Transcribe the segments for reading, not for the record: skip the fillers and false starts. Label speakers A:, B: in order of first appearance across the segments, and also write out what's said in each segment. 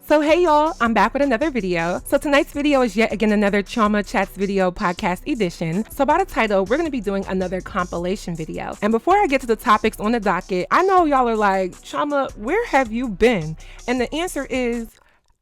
A: So hey y'all, I'm back with another video. So tonight's video is yet again another Chioma Chats video podcast edition. So by the title, we're going to be doing another compilation video. And before I get to the topics on the docket, I know y'all are like, Chioma, where have you been? And the answer is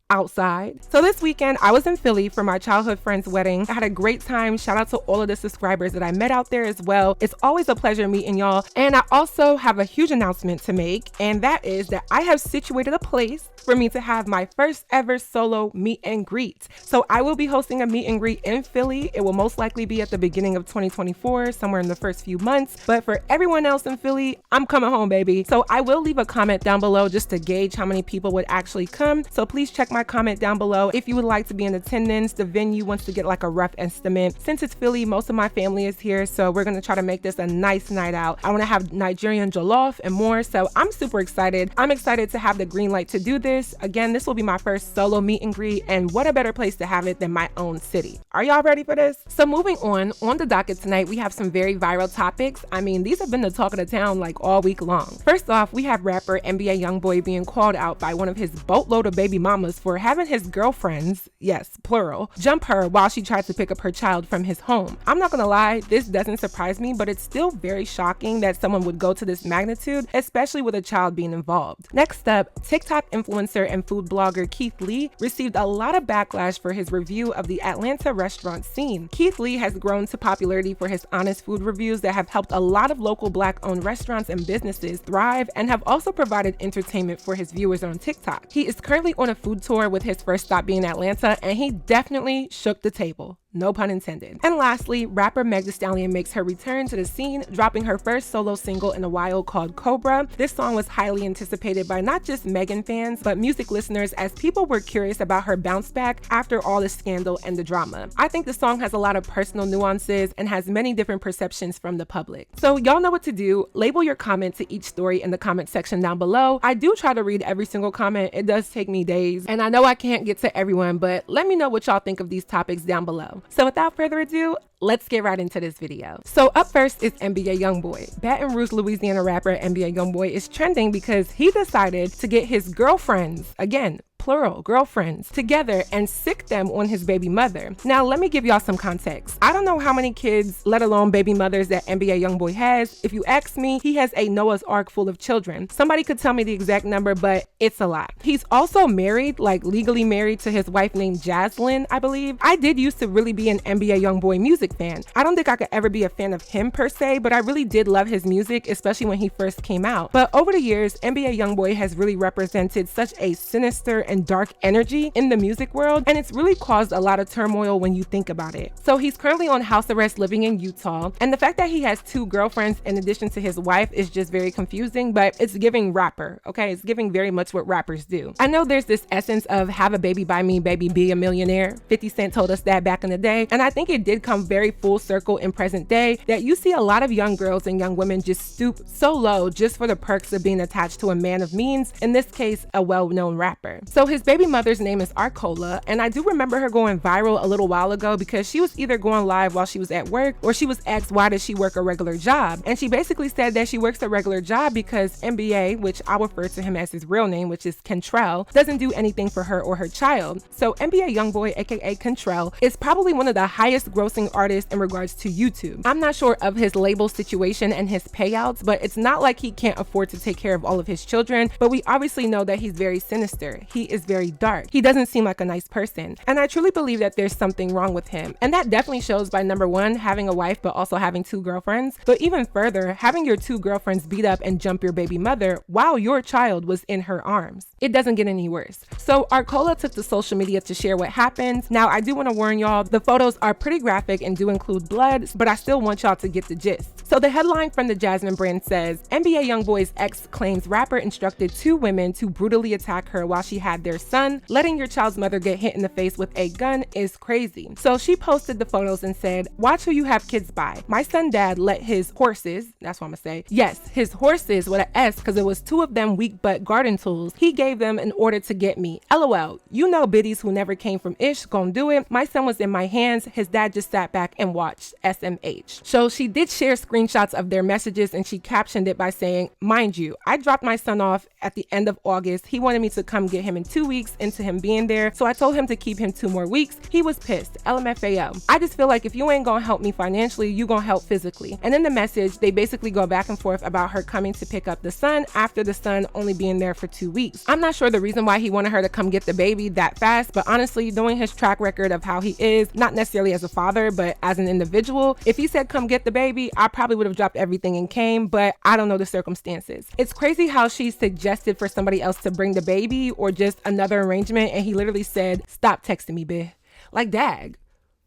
A: outside. So this weekend I was in Philly for my childhood friend's wedding. I had a great time. Shout out to all of the subscribers that I met out there as well. It's always a pleasure meeting y'all. And I also have a huge announcement to make, and that is that I have situated a place for me to have my first ever solo meet and greet. So I will be hosting a meet and greet in Philly. It will most likely be at the beginning of 2024, somewhere in the first few months. But for everyone else in Philly, I'm coming home, baby. So I will leave a comment down below just to gauge how many people would actually come. So please check my comment down below if you would like to be in attendance. The venue wants to get like a rough estimate. Since it's Philly, most of my family is here, so we're gonna try to make this a nice night out. I wanna have Nigerian jollof and more, so I'm super excited. I'm excited to have the green light to do this. Again, this will be my first solo meet and greet, and what a better place to have it than my own city. Are y'all ready for this? So moving on the docket tonight, we have some very viral topics. I mean, these have been the talk of the town like all week long. First off, we have rapper NBA Youngboy being called out by one of his boatload of baby mamas for having his girlfriends, yes, plural, jump her while she tried to pick up her child from his home. I'm not gonna lie, this doesn't surprise me, but it's still very shocking that someone would go to this magnitude, especially with a child being involved. Next up, TikTok influencer and food blogger Keith Lee received a lot of backlash for his review of the Atlanta restaurant scene. Keith Lee has grown to popularity for his honest food reviews that have helped a lot of local Black-owned restaurants and businesses thrive, and have also provided entertainment for his viewers on TikTok. He is currently on a food tour with his first stop being Atlanta, and he definitely shook the table. No pun intended. And lastly, rapper Meg The Stallion makes her return to the scene, dropping her first solo single in a while called Cobra. This song was highly anticipated by not just Megan fans, but music listeners, as people were curious about her bounce back after all the scandal and the drama. I think the song has a lot of personal nuances and has many different perceptions from the public. So y'all know what to do. Label your comment to each story in the comment section down below. I do try to read every single comment. It does take me days, and I know I can't get to everyone, but let me know what y'all think of these topics down below. So without further ado, let's get right into this video. So up first is NBA Youngboy. Baton Rouge, Louisiana rapper NBA Youngboy is trending because he decided to get his girlfriends, again, plural, girlfriends, together and sick them on his baby mother. Now, let me give y'all some context. I don't know how many kids, let alone baby mothers, that NBA Youngboy has. If you ask me, he has a Noah's Ark full of children. Somebody could tell me the exact number, but it's a lot. He's also married, like legally married, to his wife named Jaslyn, I believe. I did used to really be an NBA Youngboy music fan. I don't think I could ever be a fan of him per se, but I really did love his music, especially when he first came out. But over the years, NBA Youngboy has really represented such a sinister and dark energy in the music world, and it's really caused a lot of turmoil when you think about it. So he's currently on house arrest living in Utah, and the fact that he has two girlfriends in addition to his wife is just very confusing, but it's giving rapper, okay? It's giving very much what rappers do. I know there's this essence of have a baby by me, baby, be a millionaire. 50 Cent told us that back in the day, and I think it did come very full circle in present day, that you see a lot of young girls and young women just stoop so low just for the perks of being attached to a man of means, in this case, a well-known rapper. So his baby mother's name is Arcola, and I do remember her going viral a little while ago because she was either going live while she was at work, or she was asked why does she work a regular job, and she basically said that she works a regular job because NBA, which I'll refer to him as his real name, which is Kentrell, doesn't do anything for her or her child. So NBA Youngboy, aka Kentrell, is probably one of the highest grossing artists in regards to YouTube. I'm not sure of his label situation and his payouts, but it's not like he can't afford to take care of all of his children, but we obviously know that he's very sinister. He is very dark. He doesn't seem like a nice person, and I truly believe that there's something wrong with him, and that definitely shows by number one, having a wife but also having two girlfriends, but even further, having your two girlfriends beat up and jump your baby mother while your child was in her arms. It doesn't get any worse. So Arcola took to social media to share what happened. Now, I do want to warn y'all, the photos are pretty graphic and do include blood, but I still want y'all to get the gist. So the headline from the Jasmine brand says, NBA Youngboy's ex claims rapper instructed two women to brutally attack her while she had their son. Letting your child's mother get hit in the face with a gun is crazy. So she posted the photos and said, watch who you have kids by. My son dad let his horses, that's what I'm gonna say, yes, his horses with an S, because it was two of them weak butt garden tools, he gave them in order to get me. LOL, you know biddies who never came from ish gonna do it. My son was in my hands, his dad just sat back and watched. SMH. So she did share screenshots screenshots of their messages and she captioned it by saying, "Mind you, I dropped my son off at the end of August. He wanted me to come get him in 2 weeks into him being there, so I told him to keep him 2 more weeks. He was pissed. LMFAO. I just feel like if you ain't gonna help me financially, you gonna help physically." And in the message, they basically go back and forth about her coming to pick up the son after the son only being there for 2 weeks. I'm not sure the reason why he wanted her to come get the baby that fast, but honestly, knowing his track record of how he is, not necessarily as a father, but as an individual, if he said come get the baby, I probably would have dropped everything and came, but I don't know the circumstances. It's crazy how she suggested for somebody else to bring the baby or just another arrangement, and he literally said, "Stop texting me, bitch." Like, dag.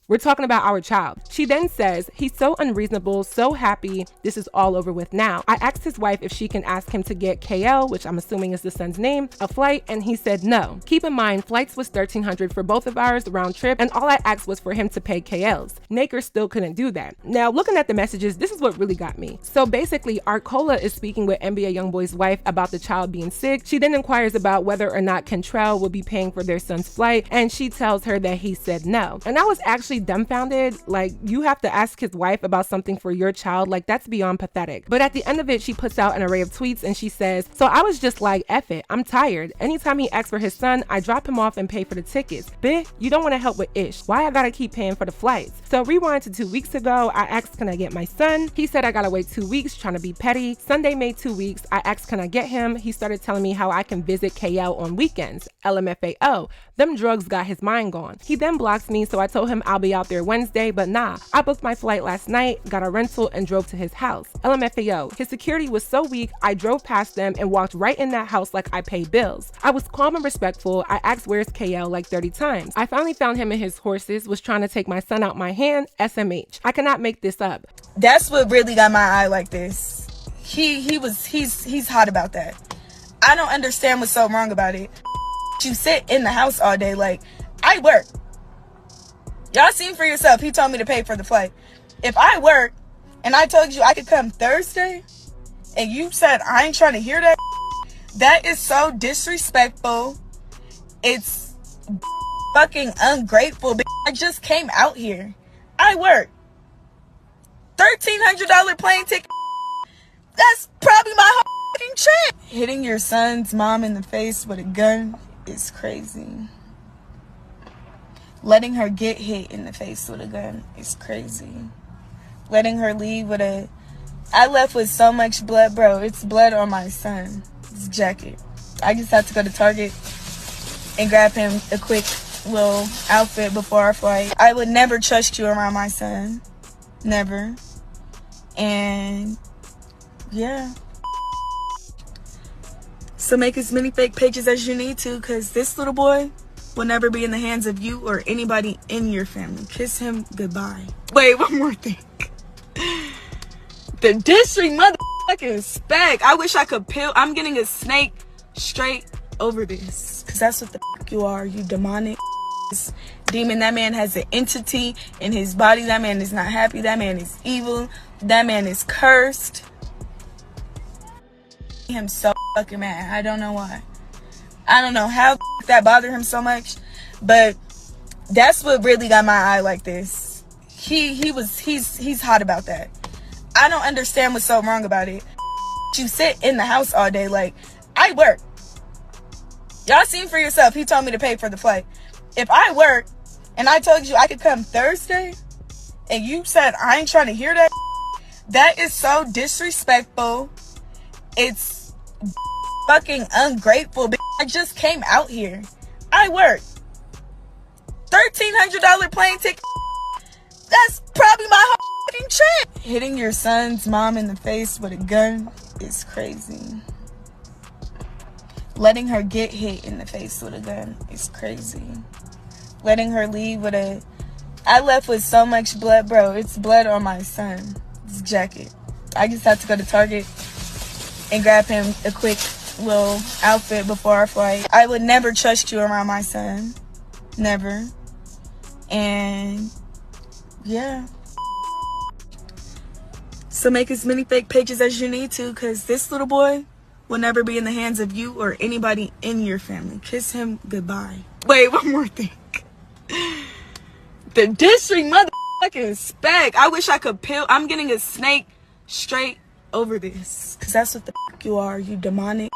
A: We're talking about our child. She then says, "He's so unreasonable, so happy. This is all over with now. I asked his wife if she can ask him to get KL, which I'm assuming is the son's name, a flight, and he said no. Keep in mind, flights was $1,300 for both of ours round trip, and all I asked was for him to pay KL's. Naker still couldn't do that." Now, looking at the messages, this is what really got me. So basically, Arcola is speaking with NBA Youngboy's wife about the child being sick. She then inquires about whether or not Kentrell will be paying for their son's flight, and she tells her that he said no. And I was actually dumbfounded. Like, you have to ask his wife about something for your child? Like, that's beyond pathetic. But at the end of it, she puts out an array of tweets and she says, "So I was just like, F it, I'm tired. Anytime he asks for his son, I drop him off and pay for the tickets. Bitch, you don't want to help with ish. Why I gotta keep paying for the flights?" So rewind to 2 weeks ago, I asked, "Can I get my son?" He said I gotta wait 2 weeks, trying to be petty. Sunday made 2 weeks. I asked, "Can I get him?" He started telling me how I can visit KL on weekends. LMFAO. Them drugs got his mind gone. He then blocks me, so I told him I'll be out there Wednesday, but nah. I booked my flight last night, got a rental, and drove to his house. LMFAO. His security was so weak, I drove past them and walked right in that house like I pay bills. I was calm and respectful. I asked where's KL like 30 times. I finally found him and his horses, was trying to take my son out my hand. SMH. I cannot make this up.
B: That's what really got my eye like this. He's hot about that. I don't understand what's so wrong about it. You sit in the house all day. Like, I work. Y'all seen for yourself. He told me to pay for the flight. If I work and I told you I could come Thursday and you said I ain't trying to hear that, that is so disrespectful. It's fucking ungrateful. I just came out here. I work. $1,300 plane ticket. That's probably my whole fucking trip. Hitting your son's mom in the face with a gun is crazy. Letting her get hit in the face with a gun is crazy. Letting her leave with a... I left with so much blood, bro. It's blood on my son. His jacket. I just had to go to Target and grab him a quick little outfit before our flight. I would never trust you around my son. Never. And yeah. So make as many fake pages as you need to, because this little boy will never be in the hands of you or anybody in your family. Kiss him goodbye. Wait, one more thing. The district motherfucking spec. I wish I could peel. I'm getting a snake straight over this, because that's what the fuck you are, you demonic demon. That man has an entity in his body. That man is not happy. That man is evil. That man is cursed. I'm so fucking mad. I don't know why. I don't know how that bothered him so much, but that's what really got my eye like this. He's hot about that. I don't understand what's so wrong about it. You sit in the house all day. Like, I work. Y'all seen for yourself. He told me to pay for the flight. If I work and I told you I could come Thursday and you said I ain't trying to hear that, that is so disrespectful. It's fucking ungrateful. I just came out here. I work. $1,300 plane ticket. That's probably my whole fucking trip. Hitting your son's mom in the face with a gun is crazy. Letting her get hit in the face with a gun is crazy. Letting her leave with a... I left with so much blood, bro. It's blood on my son. His jacket. I just had to go to Target and grab him a quick little outfit before our flight. I would never trust you around my son. Never. And yeah. So make as many fake pages as you need to, because this little boy will never be in the hands of you or anybody in your family. Kiss him goodbye. Wait, one more thing. The district motherfucking spec. I wish I could peel. I'm getting a snake straight over this, because that's what the fuck you are, you demonic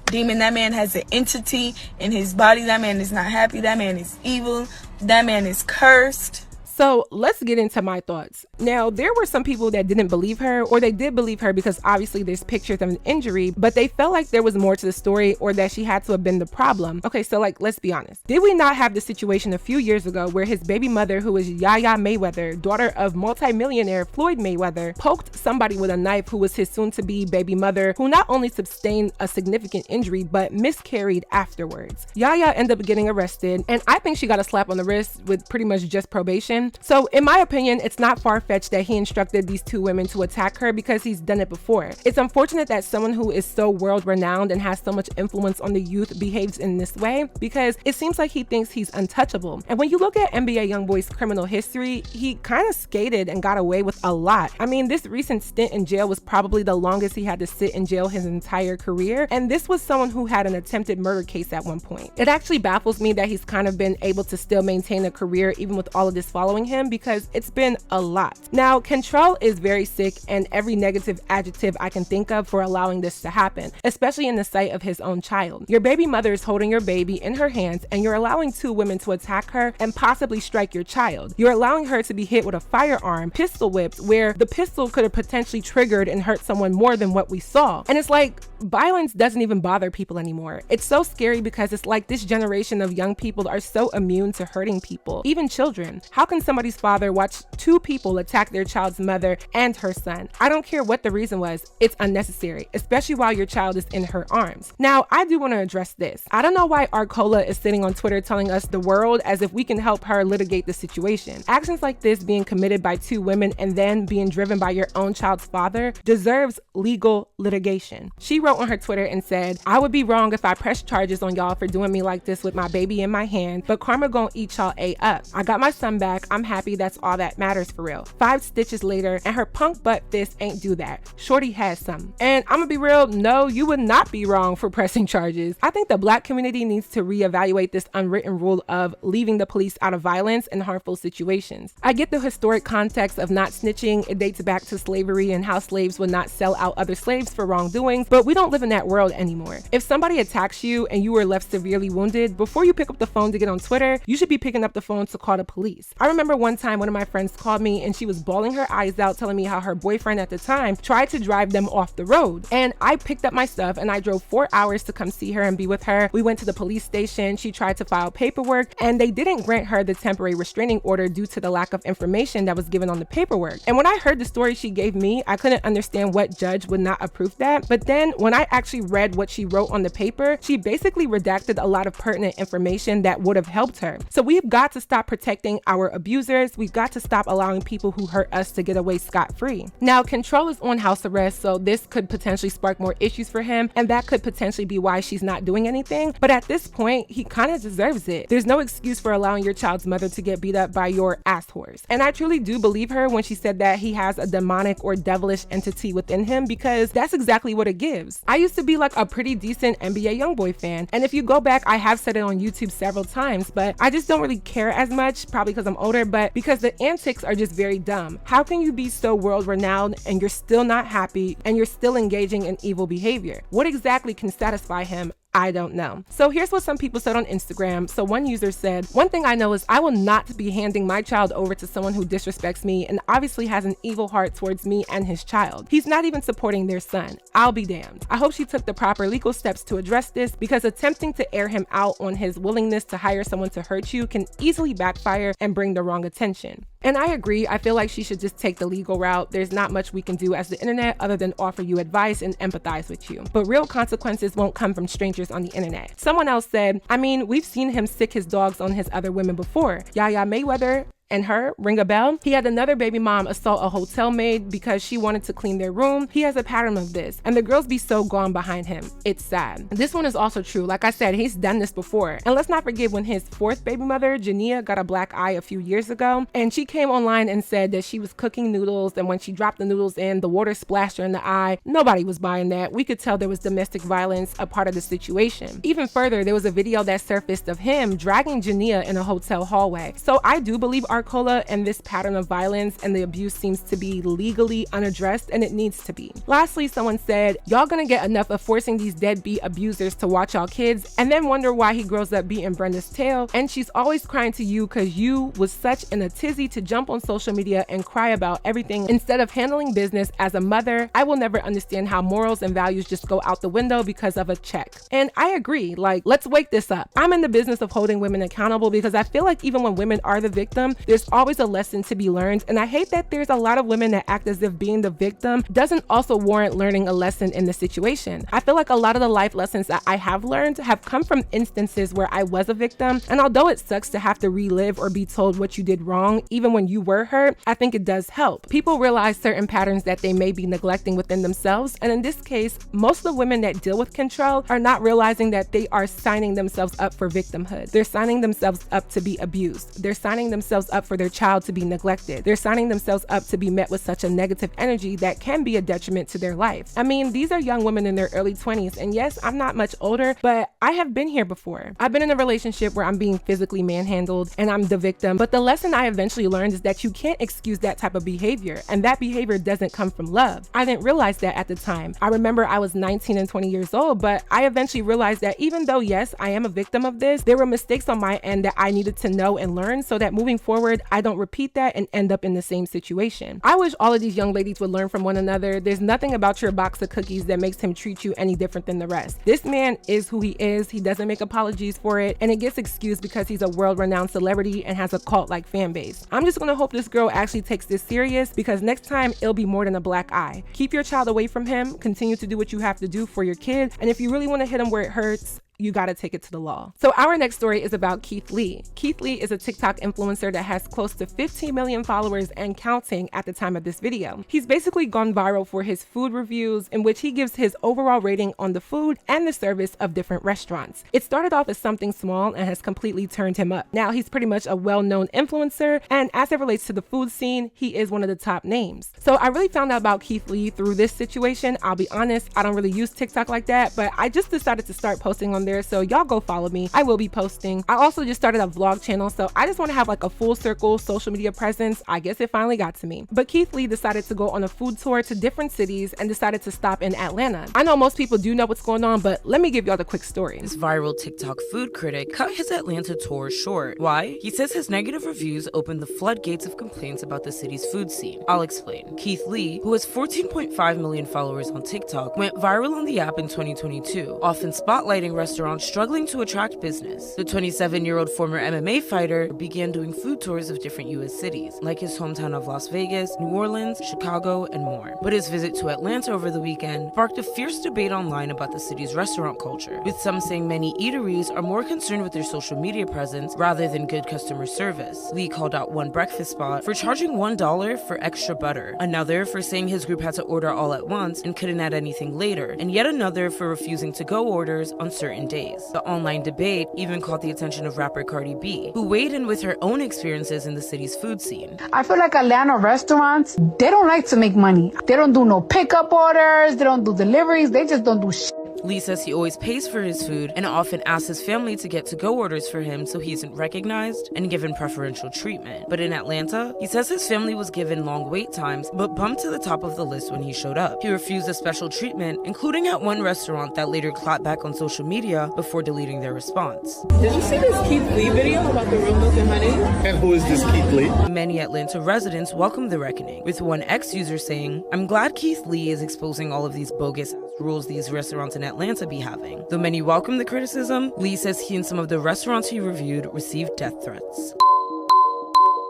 B: demon. That man has an entity in his body. That man is not happy. That man is evil. That man is cursed.
A: So let's get into my thoughts. Now, there were some people that didn't believe her, or they did believe her because obviously there's pictures of an injury, but they felt like there was more to the story, or that she had to have been the problem. Okay, so like, let's be honest. Did we not have the situation a few years ago where his baby mother, who is Yaya Mayweather, daughter of multimillionaire Floyd Mayweather, poked somebody with a knife who was his soon-to-be baby mother, who not only sustained a significant injury, but miscarried afterwards? Yaya ended up getting arrested, and I think she got a slap on the wrist with pretty much just probation. So in my opinion, it's not far-fetched that he instructed these two women to attack her because he's done it before. It's unfortunate that someone who is so world-renowned and has so much influence on the youth behaves in this way, because it seems like he thinks he's untouchable. And when you look at NBA Youngboy's criminal history, he kind of skated and got away with a lot. I mean, this recent stint in jail was probably the longest he had to sit in jail his entire career, and this was someone who had an attempted murder case at one point. It actually baffles me that he's kind of been able to still maintain a career even with all of this following him, because it's been a lot. Now, Kentrell is very sick, and every negative adjective I can think of for allowing this to happen, especially in the sight of his own child. Your baby mother is holding your baby in her hands, and you're allowing two women to attack her and possibly strike your child. You're allowing her to be hit with a firearm, pistol whipped, where the pistol could have potentially triggered and hurt someone more than what we saw. And it's like, violence doesn't even bother people anymore. It's so scary because it's like this generation of young people are so immune to hurting people, even children. How can somebody's father watch two people attack their child's mother and her son? I don't care what the reason was, it's unnecessary, especially while your child is in her arms. Now, I do want to address this. I don't know why Arcola is sitting on Twitter telling us the world as if we can help her litigate the situation. Actions like this being committed by two women and then being driven by your own child's father deserves legal litigation. She wrote on her Twitter and said, "I would be wrong if I pressed charges on y'all for doing me like this with my baby in my hand, but karma gon' eat y'all up. I got my son back. I'm happy, that's all that matters for real." 5 stitches later, and her punk butt fist ain't do that. Shorty has some. And I'm gonna be real, no, you would not be wrong for pressing charges. I think the Black community needs to reevaluate this unwritten rule of leaving the police out of violence and harmful situations. I get the historic context of not snitching. It dates back to slavery and how slaves would not sell out other slaves for wrongdoings, but we don't live in that world anymore. If somebody attacks you and you were left severely wounded, before you pick up the phone to get on Twitter, you should be picking up the phone to call the police. I remember one time one of my friends called me and she was bawling her eyes out, telling me how her boyfriend at the time tried to drive them off the road. And I picked up my stuff and I drove 4 hours to come see her and be with her. We went to the police station. She tried to file paperwork and they didn't grant her the temporary restraining order due to the lack of information that was given on the paperwork. And when I heard the story she gave me, I couldn't understand what judge would not approve that. But then when I actually read what she wrote on the paper, she basically redacted a lot of pertinent information that would have helped her. So we've got to stop protecting our abusers. We've got to stop allowing people who hurt us to get away scot-free. Now, Kentrell is on house arrest, so this could potentially spark more issues for him, and that could potentially be why she's not doing anything. But at this point, he kind of deserves it. There's no excuse for allowing your child's mother to get beat up by your ass horse. And I truly do believe her when she said that he has a demonic or devilish entity within him, because that's exactly what it gives. I used to be like a pretty decent NBA Youngboy fan, and if you go back, I have said it on YouTube several times, but I just don't really care as much, probably because I'm older, but because the antics are just very dumb. How can you be so world-renowned and you're still not happy and you're still engaging in evil behavior? What exactly can satisfy him? I don't know. So here's what some people said on Instagram. So one user said, "One thing I know is I will not be handing my child over to someone who disrespects me and obviously has an evil heart towards me and his child. He's not even supporting their son. I'll be damned. I hope she took the proper legal steps to address this, because attempting to air him out on his willingness to hire someone to hurt you can easily backfire and bring the wrong attention." And I agree. I feel like she should just take the legal route. There's not much we can do as the internet other than offer you advice and empathize with you. But real consequences won't come from strangers on the internet. Someone else said, "I mean, we've seen him sick his dogs on his other women before. Yaya Mayweather and her ring a bell? He had another baby mom assault a hotel maid because she wanted to clean their room. He has a pattern of this, and the girls be so gone behind him. It's sad." This one is also true. Like I said, he's done this before. And let's not forget when his 4th baby mother, Jania, got a black eye a few years ago, and she came online and said that she was cooking noodles, and when she dropped the noodles in, the water splashed her in the eye. Nobody was buying that. We could tell there was domestic violence a part of the situation. Even further, there was a video that surfaced of him dragging Jania in a hotel hallway. So I do believe Arcola, and this pattern of violence and the abuse seems to be legally unaddressed, and it needs to be. Lastly, someone said, y'all gonna get enough of forcing these deadbeat abusers to watch y'all kids and then wonder why he grows up beating Brenda's tail, and she's always crying to you because you was such in a tizzy to jump on social media and cry about everything instead of handling business as a mother. I will never understand how morals and values just go out the window because of a check. And I agree, like, let's wake this up. I'm in the business of holding women accountable because I feel like even when women are the victim, there's always a lesson to be learned, and I hate that there's a lot of women that act as if being the victim doesn't also warrant learning a lesson in the situation. I feel like a lot of the life lessons that I have learned have come from instances where I was a victim, and although it sucks to have to relive or be told what you did wrong even when you were hurt, I think it does help. People realize certain patterns that they may be neglecting within themselves, and in this case, most of the women that deal with control are not realizing that they are signing themselves up for victimhood. They're signing themselves up to be abused. They're signing themselves up for their child to be neglected. They're signing themselves up to be met with such a negative energy that can be a detriment to their life. I mean, these are young women in their early 20s, and yes, I'm not much older, but I have been here before. I've been in a relationship where I'm being physically manhandled and I'm the victim, but the lesson I eventually learned is that you can't excuse that type of behavior, and that behavior doesn't come from love. I didn't realize that at the time. I remember I was 19 and 20 years old, but I eventually realized that even though, yes, I am a victim of this, there were mistakes on my end that I needed to know and learn so that moving forward, I don't repeat that and end up in the same situation. I wish all of these young ladies would learn from one another. There's nothing about your box of cookies that makes him treat you any different than the rest. This man is who he is. He doesn't make apologies for it, and it gets excused because he's a world-renowned celebrity and has a cult-like fan base. I'm just gonna hope this girl actually takes this serious, because next time it'll be more than a black eye. Keep your child away from him, continue to do what you have to do for your kid, and if you really want to hit him where it hurts, you gotta take it to the law. So our next story is about Keith Lee. Keith Lee is a TikTok influencer that has close to 15 million followers and counting at the time of this video. He's basically gone viral for his food reviews, in which he gives his overall rating on the food and the service of different restaurants. It started off as something small and has completely turned him up. Now he's pretty much a well-known influencer, and as it relates to the food scene, he is one of the top names. So I really found out about Keith Lee through this situation. I'll be honest, I don't really use TikTok like that, but I just decided to start posting on there, so y'all go follow me. I will be posting. I also just started a vlog channel, so I just want to have like a full circle social media presence. I guess it finally got to me. But Keith Lee decided to go on a food tour to different cities and decided to stop in Atlanta. I know most people do know what's going on, but let me give y'all the quick story.
C: This viral TikTok food critic cut his Atlanta tour short. Why? He says his negative reviews opened the floodgates of complaints about the city's food scene. I'll explain. Keith Lee, who has 14.5 million followers on TikTok, went viral on the app in 2022, often spotlighting restaurants struggling to attract business. The 27-year-old former MMA fighter began doing food tours of different U.S. cities, like his hometown of Las Vegas, New Orleans, Chicago, and more. But his visit to Atlanta over the weekend sparked a fierce debate online about the city's restaurant culture, with some saying many eateries are more concerned with their social media presence rather than good customer service. Lee called out one breakfast spot for charging $1 for extra butter, another for saying his group had to order all at once and couldn't add anything later, and yet another for refusing to-go orders on certain days. The online debate even caught the attention of rapper Cardi B, who weighed in with her own experiences in the city's food scene.
D: I feel like Atlanta restaurants, they don't like to make money. They don't do no pickup orders, they don't do deliveries, they just don't do shit.
C: Lee says he always pays for his food and often asks his family to get to-go orders for him so he isn't recognized and given preferential treatment. But in Atlanta, he says his family was given long wait times but bumped to the top of the list when he showed up. He refused a special treatment, including at one restaurant that later clapped back on social media before deleting their response.
E: Did you see this Keith Lee video about the real milk and honey?
F: And who is this Keith Lee?
C: Many Atlanta residents welcomed the reckoning, with one ex-user saying, "I'm glad Keith Lee is exposing all of these bogus rules these restaurants in Atlanta be having." Though many welcome the criticism, Lee says he and some of the restaurants he reviewed received death threats.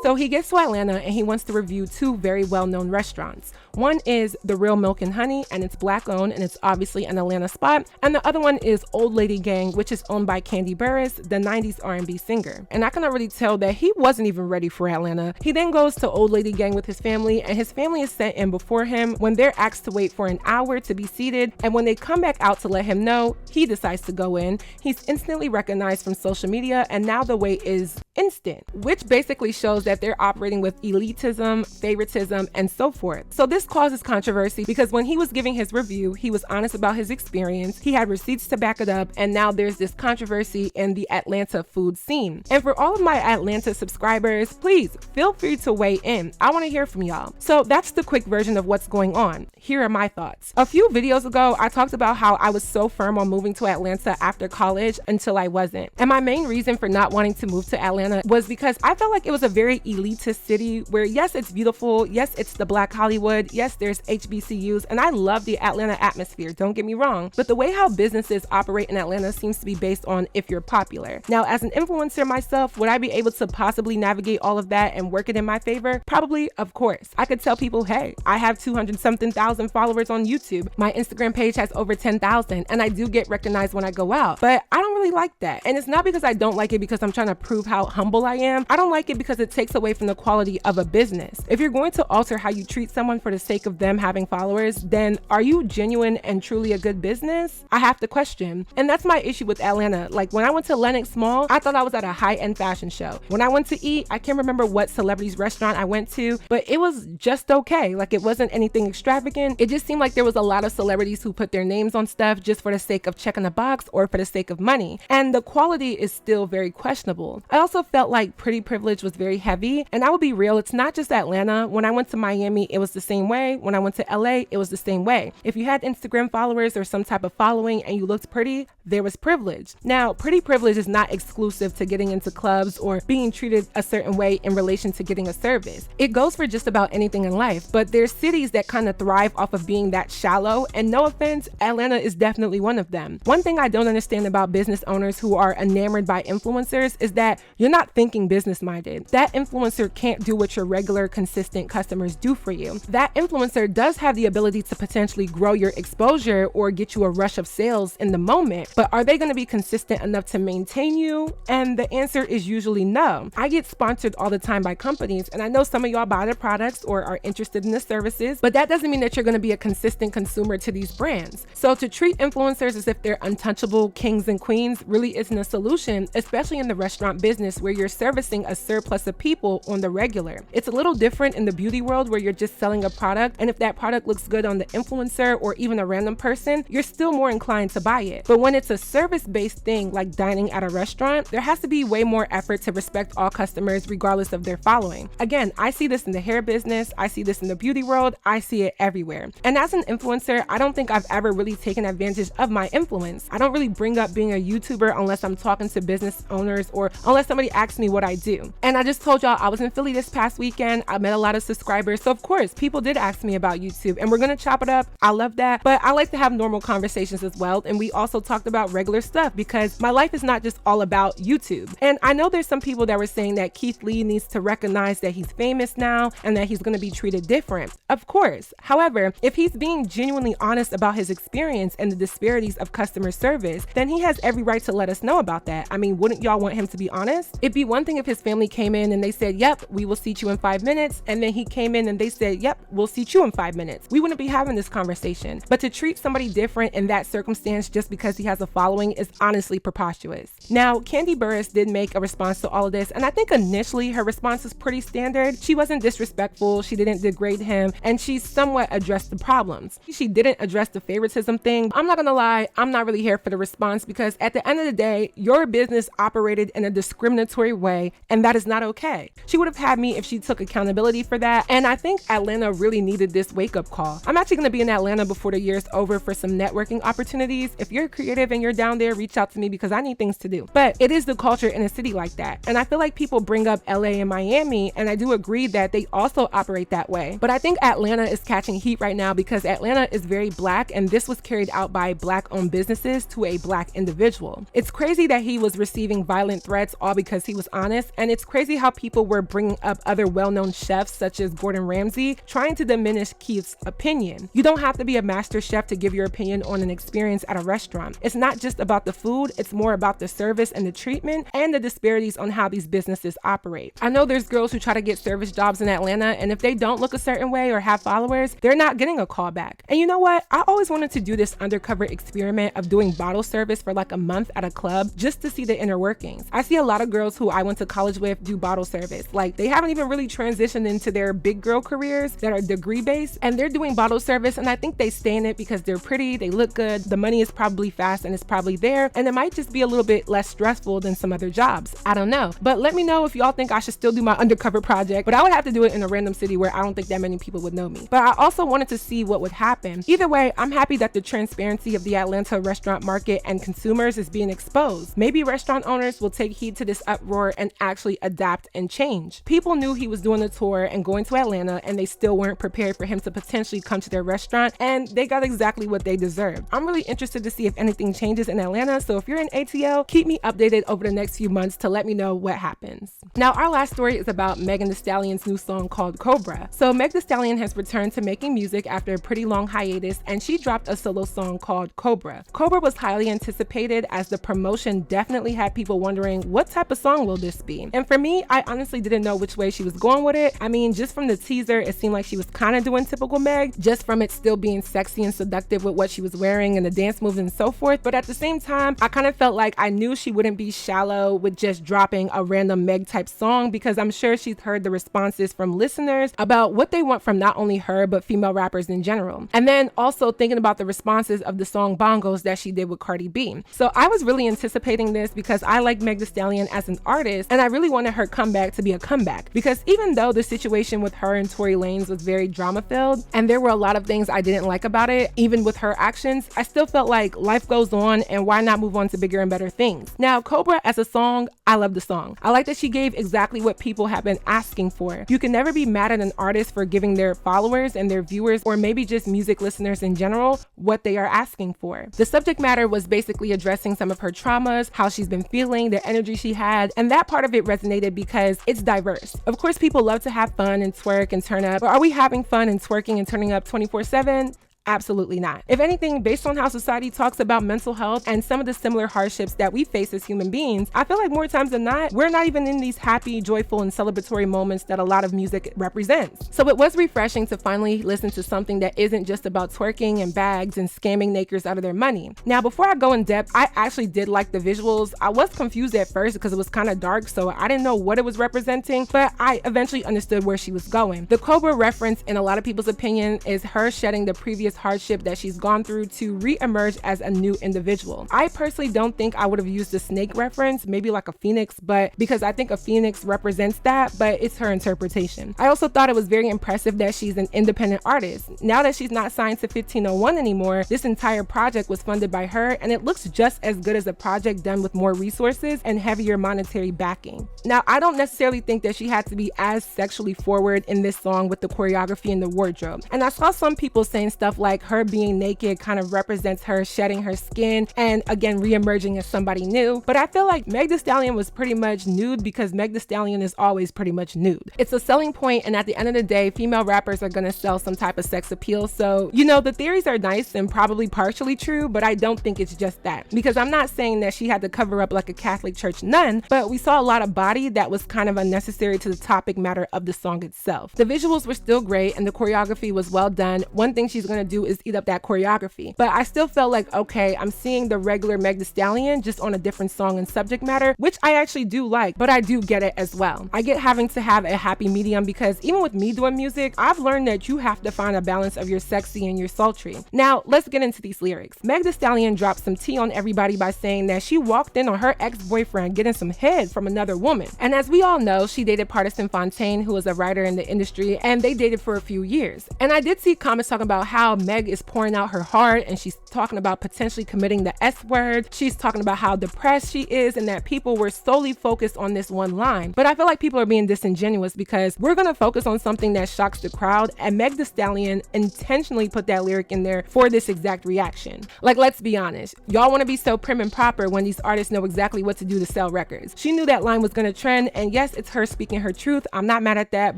A: So he gets to Atlanta and he wants to review two very well-known restaurants. One is The Real Milk and Honey, and it's black owned and it's obviously an Atlanta spot. And the other one is Old Lady Gang, which is owned by Candy Burris, the 90s R&B singer. And I can already tell that he wasn't even ready for Atlanta. He then goes to Old Lady Gang with his family, and his family is sent in before him when they're asked to wait for an hour to be seated. And when they come back out to let him know, he decides to go in. He's instantly recognized from social media, and now the wait is instant, which basically shows that that they're operating with elitism, favoritism, and so forth. So this causes controversy because when he was giving his review, he was honest about his experience, he had receipts to back it up, and now there's this controversy in the Atlanta food scene. And for all of my Atlanta subscribers, please feel free to weigh in. I want to hear from y'all. So that's the quick version of what's going on. Here are my thoughts. A few videos ago, I talked about how I was so firm on moving to Atlanta after college until I wasn't. And my main reason for not wanting to move to Atlanta was because I felt like it was a very elitist city where, yes, it's beautiful, yes, it's the Black Hollywood, yes, there's HBCUs, and I love the Atlanta atmosphere, don't get me wrong, but the way how businesses operate in Atlanta seems to be based on if you're popular. Now, as an influencer myself, would I be able to possibly navigate all of that and work it in my favor? Probably, of course. I could tell people, hey, I have 200-something thousand followers on YouTube. My Instagram page has over 10,000, and I do get recognized when I go out, but I don't really like that. And it's not because I don't like it because I'm trying to prove how humble I am. I don't like it because it takes away from the quality of a business. If you're going to alter how you treat someone for the sake of them having followers, then are you genuine and truly a good business? I have to question. And that's my issue with Atlanta. Like when I went to Lenox Mall, I thought I was at a high-end fashion show. When I went to eat, I can't remember what celebrity's restaurant I went to, but it was just okay. Like it wasn't anything extravagant. It just seemed like there was a lot of celebrities who put their names on stuff just for the sake of checking a box or for the sake of money. And the quality is still very questionable. I also felt like pretty privilege was very heavy. And I will be real, it's not just Atlanta. When I went to Miami, it was the same way. When I went to LA, it was the same way. If you had Instagram followers or some type of following and you looked pretty, there was privilege. Now, pretty privilege is not exclusive to getting into clubs or being treated a certain way in relation to getting a service. It goes for just about anything in life, but there's cities that kind of thrive off of being that shallow, and no offense, Atlanta is definitely one of them. One thing I don't understand about business owners who are enamored by influencers is that you're not thinking business-minded. That influencer can't do what your regular, consistent customers do for you. That influencer does have the ability to potentially grow your exposure or get you a rush of sales in the moment, but are they going to be consistent enough to maintain you? And the answer is usually no. I get sponsored all the time by companies, and I know some of y'all buy their products or are interested in the services, but that doesn't mean that you're going to be a consistent consumer to these brands. So to treat influencers as if they're untouchable kings and queens really isn't a solution, especially in the restaurant business where you're servicing a surplus of people on the regular. It's a little different in the beauty world where you're just selling a product, and if that product looks good on the influencer or even a random person, you're still more inclined to buy it. But when it's a service-based thing like dining at a restaurant, there has to be way more effort to respect all customers regardless of their following. Again, I see this in the hair business, I see this in the beauty world, I see it everywhere. And as an influencer, I don't think I've ever really taken advantage of my influence. I don't really bring up being a YouTuber unless I'm talking to business owners or unless somebody asks me what I do. And I just told y'all I was in Philly this past weekend. I met a lot of subscribers. So of course, people did ask me about YouTube, and we're gonna chop it up. I love that. But I like to have normal conversations as well. And we also talked about regular stuff because my life is not just all about YouTube. And I know there's some people that were saying that Keith Lee needs to recognize that he's famous now and that he's gonna be treated different. Of course. However, if he's being genuinely honest about his experience and the disparities of customer service, then he has every right to let us know about that. I mean, wouldn't y'all want him to be honest? It'd be one thing if his family came in and they said, yep, we will seat you in 5 minutes. And then he came in and they said, yep, we'll seat you in 5 minutes. We wouldn't be having this conversation. But to treat somebody different in that circumstance just because he has a following is honestly preposterous. Now, Kandi Burruss did make a response to all of this, and I think initially her response was pretty standard. She wasn't disrespectful, she didn't degrade him, and she somewhat addressed the problems. She didn't address the favoritism thing. I'm not gonna lie, I'm not really here for the response because at the end of the day, your business operated in a discriminatory way, and that is not okay. She would have had me if she took accountability for that, and I think Atlanta really needed this wake-up call. I'm actually gonna be in Atlanta before the year's over for some networking opportunities. If you're creative and you're down there, reach out to me because I need things to do. But it is the culture in a city like that, and I feel like people bring up LA and Miami, and I do agree that they also operate that way. But I think Atlanta is catching heat right now because Atlanta is very Black, and this was carried out by Black-owned businesses to a Black individual. It's crazy that he was receiving violent threats all because he was honest, and it's crazy how people were bringing up other well-known chefs such as Gordon Ramsay, trying to diminish Keith's opinion. You don't have to be a master chef to give your opinion on an experience at a restaurant. It's not just about the food, it's more about the service and the treatment and the disparities on how these businesses operate. I know there's girls who try to get service jobs in Atlanta, and if they don't look a certain way or have followers, they're not getting a call back. And you know what? I always wanted to do this undercover experiment of doing bottle service for like a month at a club just to see the inner workings. I see a lot of girls who I went to college with do bottle service service. Like, they haven't even really transitioned into their big girl careers that are degree based, and they're doing bottle service, and I think they stay in it because they're pretty, they look good, the money is probably fast and it's probably there, and it might just be a little bit less stressful than some other jobs. I don't know. But let me know if y'all think I should still do my undercover project, but I would have to do it in a random city where I don't think that many people would know me. But I also wanted to see what would happen. Either way, I'm happy that the transparency of the Atlanta restaurant market and consumers is being exposed. Maybe restaurant owners will take heed to this uproar and actually adapt and change. People knew he was doing a tour and going to Atlanta, and they still weren't prepared for him to potentially come to their restaurant, and they got exactly what they deserved. I'm really interested to see if anything changes in Atlanta, so if you're in ATL, keep me updated over the next few months to let me know what happens. Now, our last story is about Meg The Stallion's new song called Cobra. So Meg The Stallion has returned to making music after a pretty long hiatus, and she dropped a solo song called Cobra. Cobra was highly anticipated as the promotion definitely had people wondering what type of song will this be. And for me, I honestly didn't know which way she was going with it. I mean, just from the teaser, it seemed like she was kind of doing typical Meg, just from it still being sexy and seductive with what she was wearing and the dance moves and so forth. But at the same time, I kind of felt like I knew she wouldn't be shallow with just dropping a random Meg type song, because I'm sure she's heard the responses from listeners about what they want from not only her, but female rappers in general. And then also thinking about the responses of the song Bongos that she did with Cardi B. So I was really anticipating this because I like Meg The Stallion as an artist, and I really wanted her comeback to be a comeback, because even though the situation with her and Tory Lanez was very drama filled and there were a lot of things I didn't like about it, even with her actions, I still felt like life goes on, and why not move on to bigger and better things. Now, Cobra as a song, I love the song. I like that she gave exactly what people have been asking for. You can never be mad at an artist for giving their followers and their viewers, or maybe just music listeners in general, what they are asking for. The subject matter was basically addressing some of her traumas, how she's been feeling, the energy she had, and that part of it resonated because it's diverse. Of course, people love to have fun and twerk and turn up, but are we having fun and twerking and turning up 24/7? Absolutely not. If anything, based on how society talks about mental health and some of the similar hardships that we face as human beings, I feel like more times than not, we're not even in these happy, joyful, and celebratory moments that a lot of music represents. So it was refreshing to finally listen to something that isn't just about twerking and bags and scamming nakers out of their money. Now, before I go in depth, I actually did like the visuals. I was confused at first because it was kind of dark, so I didn't know what it was representing, but I eventually understood where she was going. The Cobra reference, in a lot of people's opinion, is her shedding the previous hardship that she's gone through to re-emerge as a new individual. I personally don't think I would have used the snake reference, maybe like a phoenix, but because I think a phoenix represents that, but it's her interpretation. I also thought it was very impressive that she's an independent artist. Now that she's not signed to 1501 anymore, this entire project was funded by her, and it looks just as good as a project done with more resources and heavier monetary backing. Now, I don't necessarily think that she had to be as sexually forward in this song with the choreography and the wardrobe. And I saw some people saying stuff like her being naked kind of represents her shedding her skin and again re-emerging as somebody new. But I feel like Meg The Stallion was pretty much nude because Meg The Stallion is always pretty much nude. It's a selling point, and at the end of the day, female rappers are gonna sell some type of sex appeal. So, you know, the theories are nice and probably partially true, but I don't think it's just that. Because I'm not saying that she had to cover up like a Catholic church nun, but we saw a lot of body that was kind of unnecessary to the topic matter of the song itself. The visuals were still great and the choreography was well done. One thing she's gonna do is eat up that choreography, but I still felt like, okay, I'm seeing the regular Meg The Stallion just on a different song and subject matter, which I actually do like, but I do get it as well. I get having to have a happy medium because even with me doing music, I've learned that you have to find a balance of your sexy and your sultry. Now, let's get into these lyrics. Meg The Stallion dropped some tea on everybody by saying that she walked in on her ex-boyfriend getting some head from another woman. And as we all know, she dated Partisan Fontaine, who was a writer in the industry, and they dated for a few years. And I did see comments talking about how Meg is pouring out her heart, and she's talking about potentially committing the S word. She's talking about how depressed she is and that people were solely focused on this one line. But I feel like people are being disingenuous because we're gonna focus on something that shocks the crowd, and Meg The Stallion intentionally put that lyric in there for this exact reaction. Like, let's be honest, y'all want to be so prim and proper when these artists know exactly what to do to sell records. She knew that line was gonna trend, and yes, it's her speaking her truth. I'm not mad at that,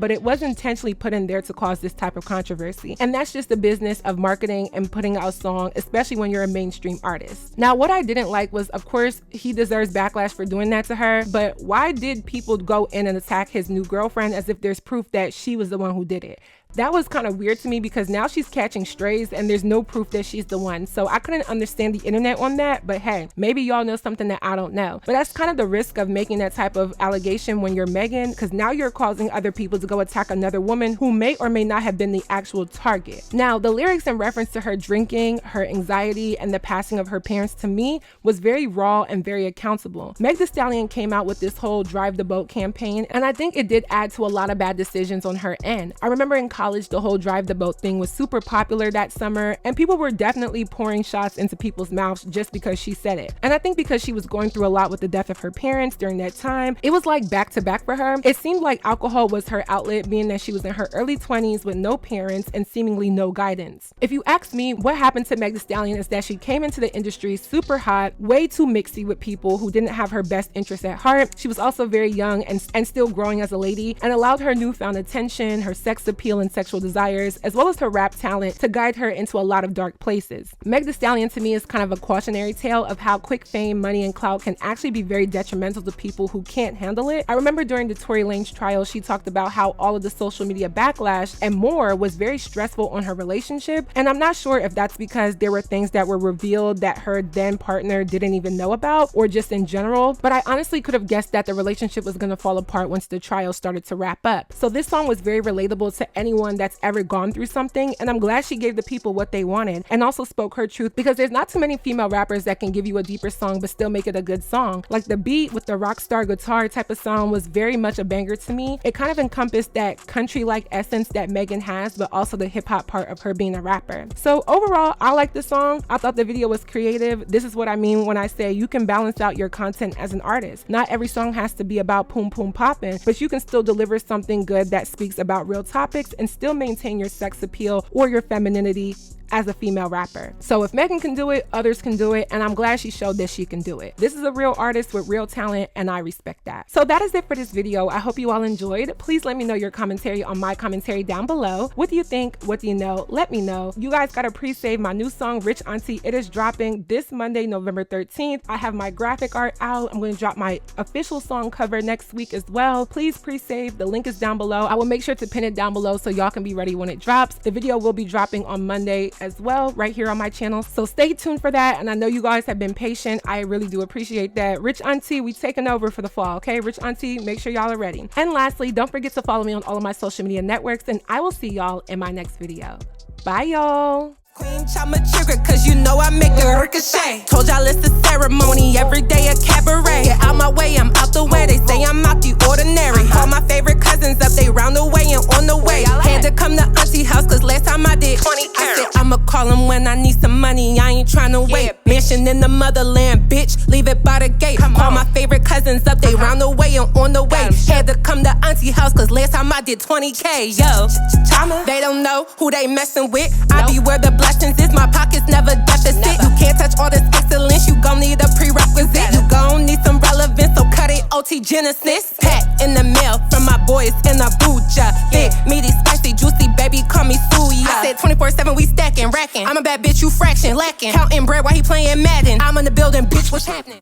A: but it was intentionally put in there to cause this type of controversy. And that's just the business of marketing and putting out a song, especially when you're a mainstream artist. Now, what I didn't like was, of course, he deserves backlash for doing that to her, but why did people go in and attack his new girlfriend as if there's proof that she was the one who did it? That was kind of weird to me because now she's catching strays and there's no proof that she's the one. So I couldn't understand the internet on that, but hey, maybe y'all know something that I don't know. But that's kind of the risk of making that type of allegation when you're Megan, because now you're causing other people to go attack another woman who may or may not have been the actual target. Now, the lyrics in reference to her drinking, her anxiety, and the passing of her parents to me was very raw and very accountable. Meg The Stallion came out with this whole Drive the Boat campaign, and I think it did add to a lot of bad decisions on her end. I remember in college, the whole Drive the Boat thing was super popular that summer, and people were definitely pouring shots into people's mouths just because she said it. And I think because she was going through a lot with the death of her parents during that time, it was like back to back for her. It seemed like alcohol was her outlet, being that she was in her early 20s with no parents and seemingly no guidance. If you ask me, what happened to Meg The Stallion is that she came into the industry super hot, way too mixy with people who didn't have her best interests at heart. She was also very young and still growing as a lady, and allowed her newfound attention, her sex appeal and sexual desires, as well as her rap talent to guide her into a lot of dark places. Meg The Stallion to me is kind of a cautionary tale of how quick fame, money, and clout can actually be very detrimental to people who can't handle it. I remember during the Tory Lanez trial, she talked about how all of the social media backlash and more was very stressful on her relationship, and I'm not sure if that's because there were things that were revealed that her then partner didn't even know about, or just in general, but I honestly could have guessed that the relationship was going to fall apart once the trial started to wrap up. So this song was very relatable to anyone that's ever gone through something, and I'm glad she gave the people what they wanted and also spoke her truth, because there's not too many female rappers that can give you a deeper song but still make it a good song. Like the beat with the rock star guitar type of song was very much a banger to me. It kind of encompassed that country-like essence that Megan has, but also the hip-hop part of her being a rapper. So overall, I like the song. I thought the video was creative. This is what I mean when I say you can balance out your content as an artist. Not every song has to be about poom poom popping, but you can still deliver something good that speaks about real topics and still maintain your sex appeal or your femininity as a female rapper. So if Megan can do it, others can do it, and I'm glad she showed that she can do it. This is a real artist with real talent, and I respect that. So that is it for this video. I hope you all enjoyed. Please let me know your commentary on my commentary down below. What do you think? What do you know? Let me know. You guys gotta pre-save my new song, Rich Auntie. It is dropping this Monday, November 13th. I have my graphic art out. I'm gonna drop my official song cover next week as well. Please pre-save. The link is down below. I will make sure to pin it down below so y'all can be ready when it drops. The video will be dropping on Monday as well, right here on my channel, so stay tuned for that. And I know you guys have been patient. I really do appreciate that. Rich Auntie, we taking over for the fall, okay? Rich Auntie, make sure y'all are ready. And lastly, don't forget to follow me on all of my social media networks, and I will see y'all in my next video. Bye y'all.
F: Queen Chioma trigger, cause you know I make it ricochet. Told y'all it's a ceremony, every day a cabaret. Get out my way, I'm out the way. They say I'm out the ordinary. All my favorite cousins up, they round the way and on the way. Had to come to auntie house, cause last time I did 20 I said I'ma call him when I need some money, I ain't tryna wait. Mansion in the motherland, bitch, leave it by the gate. All my favorite cousins up, they round the way and on the way. Had to come to auntie house, cause last time I did 20K, yo. Chioma, they don't know who they messing with. I be where the blessings is, my pockets never deficit. You can't touch all this excellence, you gon' need a prerequisite. You gon' need some relevance, so cut it OT Genesis. Pat in the mail from my boys in Abuja. Big, meaty, spicy, juicy, baby, call me Suya. I said 24/7, we stacking, racking. I'm a bad bitch, you fraction, lacking. Counting bread while he playing Madden. I'm in the building, bitch, what's happening?